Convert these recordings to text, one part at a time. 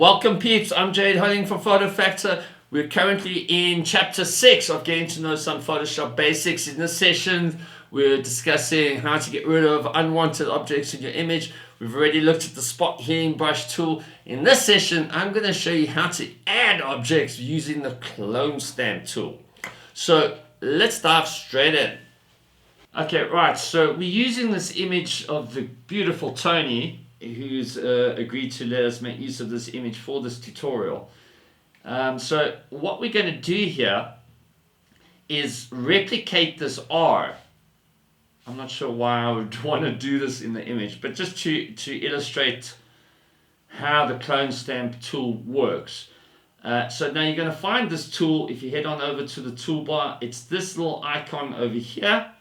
Welcome peeps, I'm Jade Holding for Photo Factor. We're currently in chapter 6 of getting to know some Photoshop basics. In this session we're discussing how to get rid of unwanted objects in your image. We've already looked at the spot healing brush tool. In this session I'm going to show you how to add objects using the clone stamp tool. So let's dive straight in. Okay, right, so we're using this image of the beautiful Tony, who's agreed to let us make use of this image for this tutorial. So what we're going to do here is replicate this R. I'm not sure why I would want to do this in the image, but just to illustrate how the clone stamp tool works. So now you're going to find this tool. If you head on over to the toolbar, it's this little icon over here.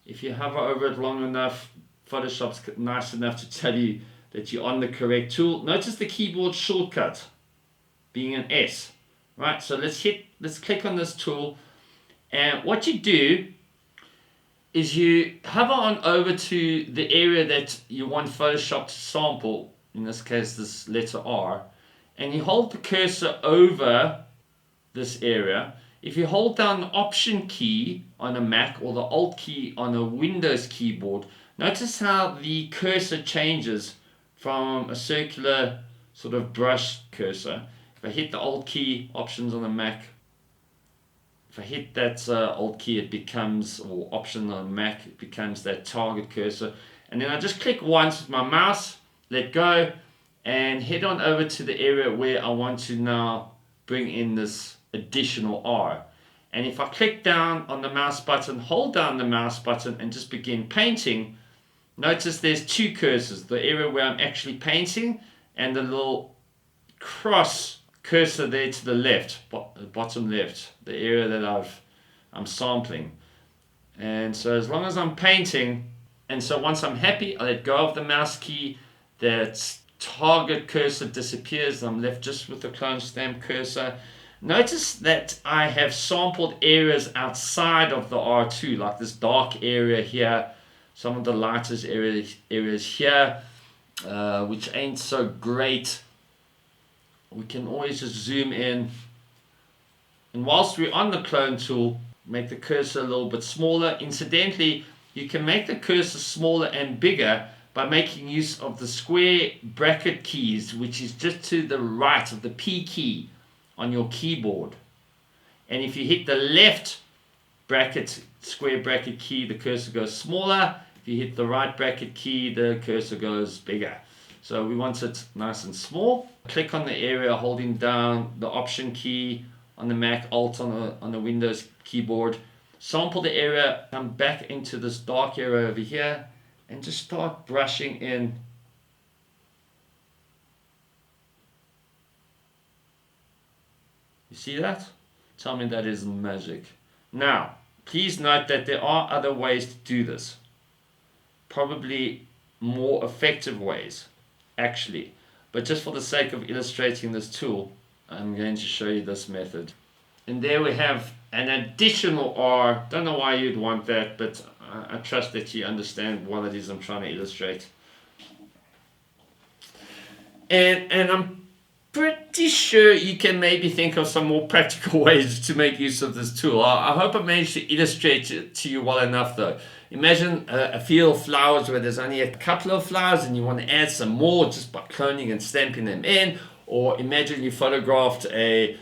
If you hover over it long enough, Photoshop's nice enough to tell you that you're on the correct tool. Notice the keyboard shortcut being an S. Right, so let's click on this tool, and what you do is you hover on over to the area that you want Photoshop to sample, in this case this letter R, and you hold the cursor over this area. If you hold down the Option key on a Mac or the Alt key on a Windows keyboard, notice how the cursor changes from a circular sort of brush cursor. If I hit the Alt key, Options on the Mac, if I hit that Alt key, it becomes, or Option on the Mac, it becomes that target cursor. And then I just click once with my mouse, let go, and head on over to the area where I want to now bring in this additional R. And if I click down on the mouse button, hold down the mouse button and just begin painting, notice there's two cursors, the area where I'm actually painting and the little cross cursor there to the left, bottom left, the area that I'm sampling. And so as long as I'm painting, and so once I'm happy, I let go of the mouse key, that target cursor disappears, I'm left just with the clone stamp cursor. Notice that I have sampled areas outside of the R2, like this dark area here, some of the lightest areas here, which ain't so great. We can always just zoom in. And whilst we're on the clone tool, make the cursor a little bit smaller. Incidentally, you can make the cursor smaller and bigger by making use of the square bracket keys, which is just to the right of the P key on your keyboard. And if you hit the left square bracket key, the cursor goes smaller. If you hit the right bracket key, the cursor goes bigger. So we want it nice and small. Click on the area holding down the Option key on the Mac, Alt on the Windows keyboard. Sample the area, come back into this dark area over here, and just start brushing in. You see that? Tell me that is magic. Now, please note that there are other ways to do this. Probably more effective ways, actually. But just for the sake of illustrating this tool, I'm going to show you this method. And there we have an additional R. Don't know why you'd want that, but I trust that you understand what it is I'm trying to illustrate. And I'm pretty sure you can maybe think of some more practical ways to make use of this tool. I hope I managed to illustrate it to you well enough though. Imagine a field of flowers where there's only a couple of flowers and you want to add some more just by cloning and stamping them in. Or imagine you photographed a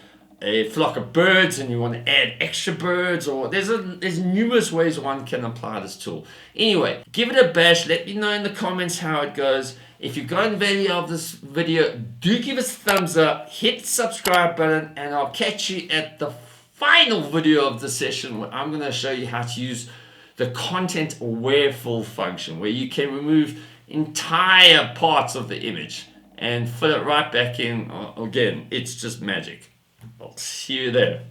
flock of birds and you want to add extra birds, or there's numerous ways one can apply this tool. Anyway, give it a bash. Let me know in the comments how it goes. If you got value of this video, do give us a thumbs up, hit the subscribe button, and I'll catch you at the final video of the session where I'm going to show you how to use the content aware fill function, where you can remove entire parts of the image and fill it right back in again. It's just magic. I'll see you there.